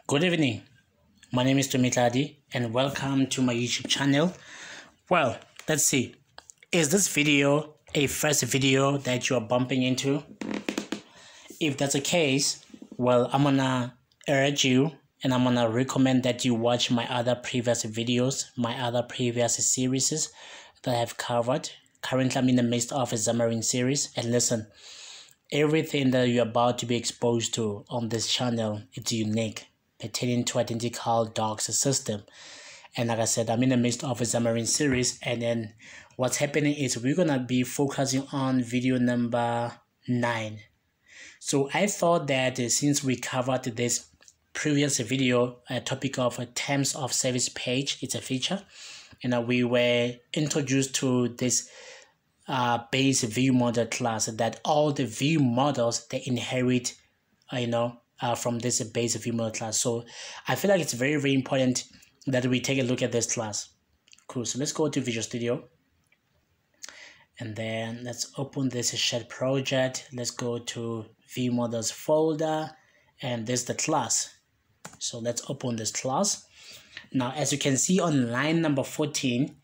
Good evening. My name is Tumi Tladi and welcome to my YouTube channel. Well, let's see. Is this video a first video that you are bumping into? If that's the case, well, I'm gonna urge you and I'm gonna recommend that you watch my other previous videos, my other previous series that I have covered. Currently, I'm in the midst of a Xamarin series, and listen, everything that you're about to be exposed to on this channel is unique, pertaining to identical docs system. And like I said, I'm in the midst of a Xamarin series, and then what's happening is we're gonna be focusing on video number 9. So I thought that since we covered this previous video, a topic of a terms of service page, it's a feature, and we were introduced to this BaseViewModel class, that all the view models they inherit from this BaseViewModel class. So I feel like it's very, very important that we take a look at this class. Cool. So let's go to Visual Studio, and then let's open this shared project. Let's go to ViewModels folder, and this is the class. So let's open this class. Now, as you can see on line number 14,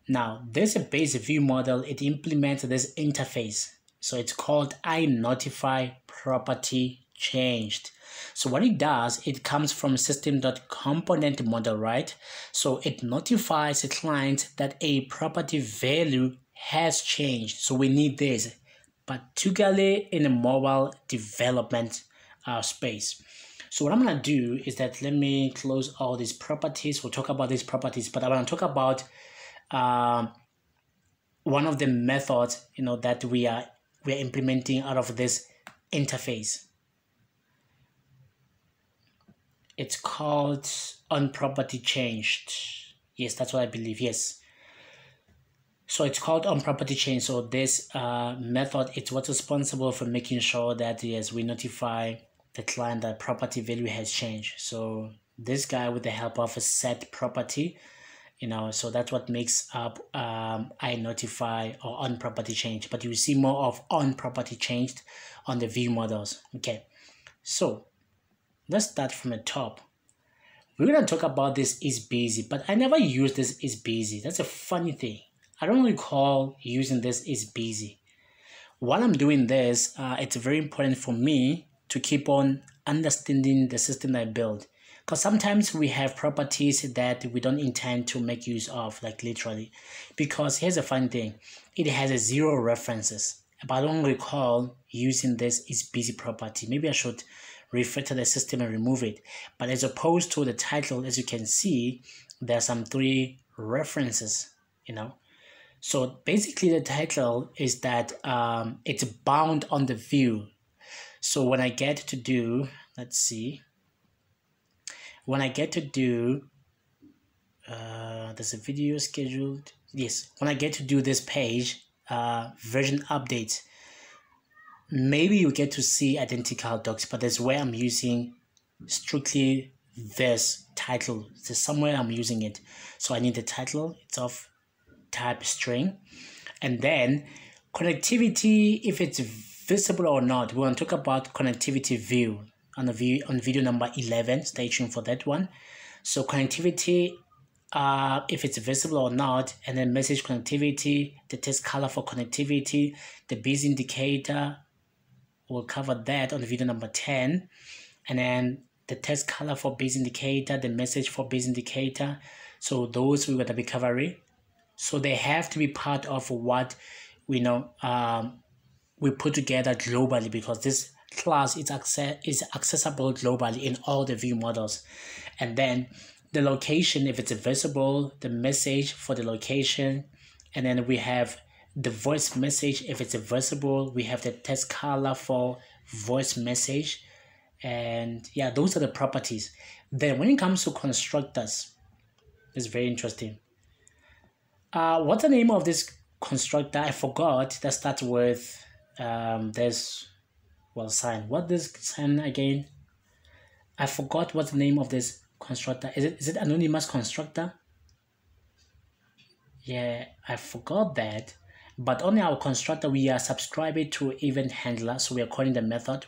now this BaseViewModel, it implements this interface. So it's called iNotifyPropertyChanged. So what it does, it comes from system.component model, right? So it notifies a client that a property value has changed. So we need this, particularly in a mobile development space. So what I'm going to do is that let me close all these properties. We'll talk about these properties, but I want to talk about one of the methods that we are implementing out of this interface. It's called onPropertyChanged. Yes, that's what I believe. Yes. So it's called onPropertyChanged. So this method, it's what's responsible for making sure that yes, we notify the client that property value has changed. So this guy, with the help of a set property, so that's what makes up iNotify or onPropertyChanged. But you will see more of onPropertyChanged on the ViewModels. Okay, so let's start from the top. We're going to talk about this is busy, but I never use this is busy. That's a funny thing. I don't recall using this is busy. While I'm doing this, it's very important for me to keep on understanding the system I build. Because sometimes we have properties that we don't intend to make use of, like literally. Because here's a fun thing. It has 0 references. But I don't recall using this is busy property. Maybe I should refer to the system and remove it. But as opposed to the title, as you can see, there are some 3 references, So basically the title is that it's bound on the view. So when I get to do, let's see, when I get to do, there's a video scheduled. Yes, when I get to do this page, version update, maybe you get to see identical docs, but that's where I'm using strictly this title. There's somewhere I'm using it. So I need the title. It's of type string. And then connectivity, if it's visible or not, we want to talk about connectivity view on video number 11. Stay tuned for that one. So connectivity, if it's visible or not, and then message connectivity, the test color for connectivity, the base indicator, we'll cover that on video number 10. And then the test color for base indicator, the message for base indicator. So those we're going to be covering. So they have to be part of what we we put together globally, because this class is accessible globally in all the view models. And then the location, if it's visible, the message for the location, and then we have the voice message. If it's visible, we have the test color for voice message. And yeah, those are the properties. Then when it comes to constructors, it's very interesting. What's the name of this constructor? I forgot. That starts with sign. What this sign again? I forgot what's the name of this constructor. Is it anonymous constructor? Yeah, I forgot that. But on our constructor, we are subscribing to event handler, so we are calling the method.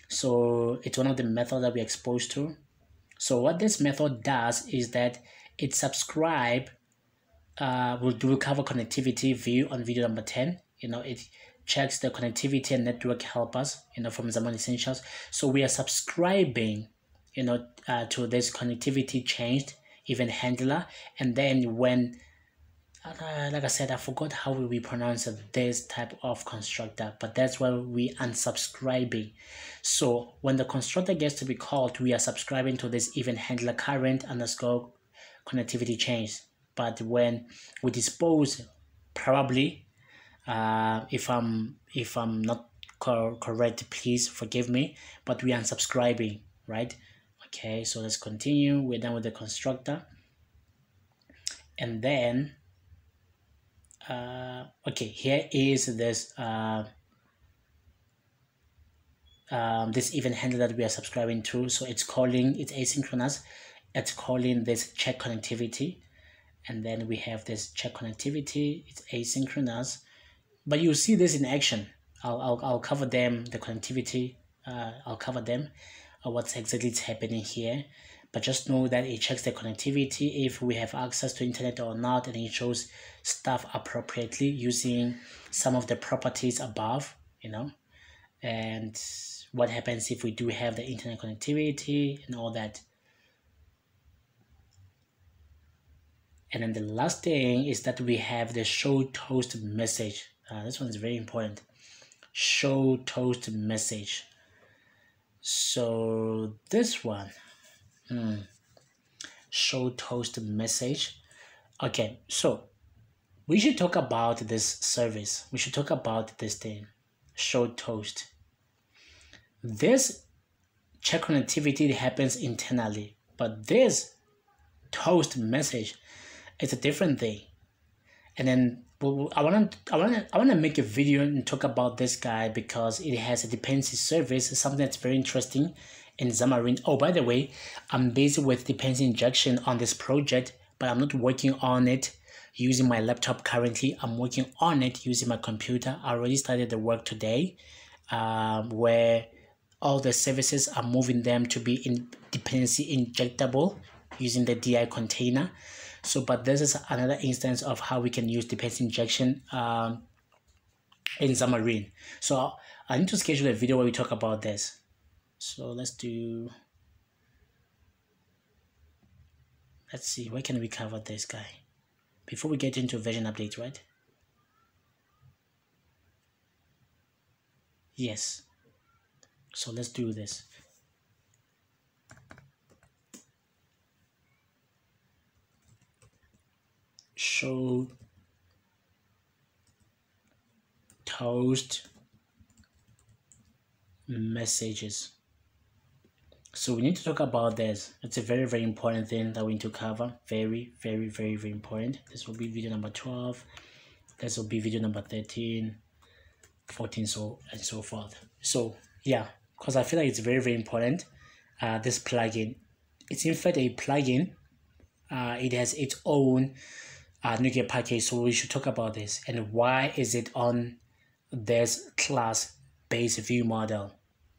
So it's one of the methods that we're exposed to. So what this method does is that it subscribe, we'll cover connectivity view on video number 10. It checks the connectivity and network helpers, from Xamarin Essentials. So we are subscribing, to this connectivity changed event handler. And then when, like I said, I forgot how we pronounce this type of constructor, but that's why we unsubscribing. So when the constructor gets to be called, we are subscribing to this event handler current underscore connectivity change. But when we dispose, probably, if I'm not correct, please forgive me, but we are unsubscribing, right? Okay, so let's continue. We're done with the constructor. And then okay, here is this this event handler that we are subscribing to. So it's asynchronous. It's calling this check connectivity, and then we have this check connectivity. It's asynchronous, but you'll see this in action. I'll cover them, the connectivity. I'll cover them, what's exactly happening here. But just know that it checks the connectivity, if we have access to internet or not, and it shows stuff appropriately using some of the properties above, and what happens if we do have the internet connectivity and all that. And then the last thing is that we have the show toast message. This one is very important. Show toast message. So this one, show toast message. Okay, so we should talk about this service. We should talk about this thing, show toast. This check connectivity happens internally, but this toast message is a different thing. And then I want to make a video and talk about this guy because it has a dependency service, something that's very interesting in Xamarin. Oh, by the way, I'm busy with dependency injection on this project, but I'm not working on it using my laptop currently. I'm working on it using my computer. I already started the work today, where all the services are moving them to be in dependency injectable using the DI container. So, but this is another instance of how we can use dependency injection in Xamarin. So I need to schedule a video where we talk about this. So let's see, where can we cover this guy before we get into version update, right? Yes. So let's do this. Show toast messages. So we need to talk about this. It's a very, very important thing that we need to cover. Very, very, very, very important. This will be video number 12. This will be video number 13, 14, so and so forth. So yeah, because I feel like it's very, very important. This plugin, it's in fact a plugin. It has its own NuGet package, so we should talk about this and why is it on this class BaseViewModel.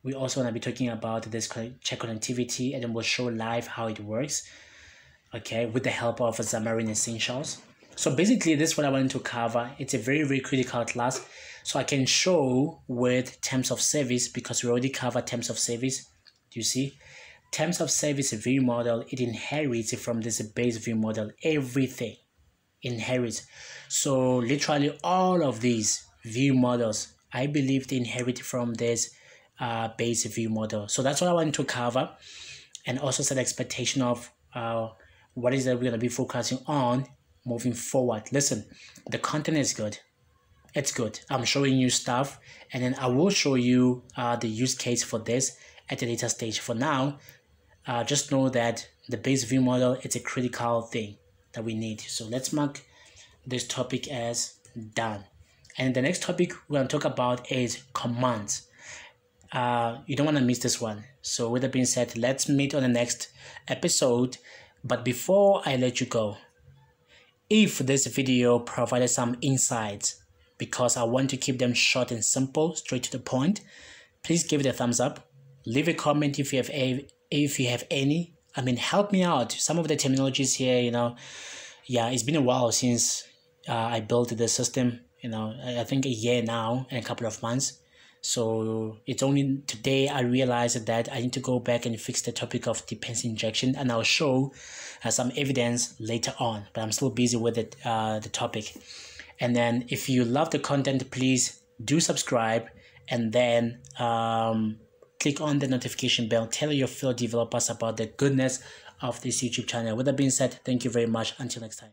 We also want to be talking about this check connectivity, and then we'll show live how it works, okay, with the help of Xamarin Essentials. So basically this is what I wanted to cover. It's a very, very critical class, so I can show with terms of service because we already covered terms of service. Do you see? Terms of service ViewModel, it inherits from this BaseViewModel. Everything inherits. So literally all of these ViewModels, I believe they inherit from this BaseViewModel. So that's what I want to cover, and also set expectation of what is that we're going to be focusing on moving forward. Listen, the content is good. It's good. I'm showing you stuff, and then I will show you the use case for this at a later stage. For now, just know that the BaseViewModel, it's a critical thing that we need. So let's mark this topic as done. And the next topic we're going to talk about is commands. You don't want to miss this one. So with that being said, let's meet on the next episode. But before I let you go, if this video provided some insights, because I want to keep them short and simple, straight to the point, please give it a thumbs up. Leave a comment if you have any, I mean, help me out. Some of the terminologies here, yeah, it's been a while since I built the system. I think a year now and a couple of months. So it's only today I realized that I need to go back and fix the topic of dependency injection, and I'll show some evidence later on. But I'm still busy with it, the topic. And then if you love the content, please do subscribe, and then click on the notification bell. Tell your fellow developers about the goodness of this YouTube channel. With that being said, thank you very much. Until next time.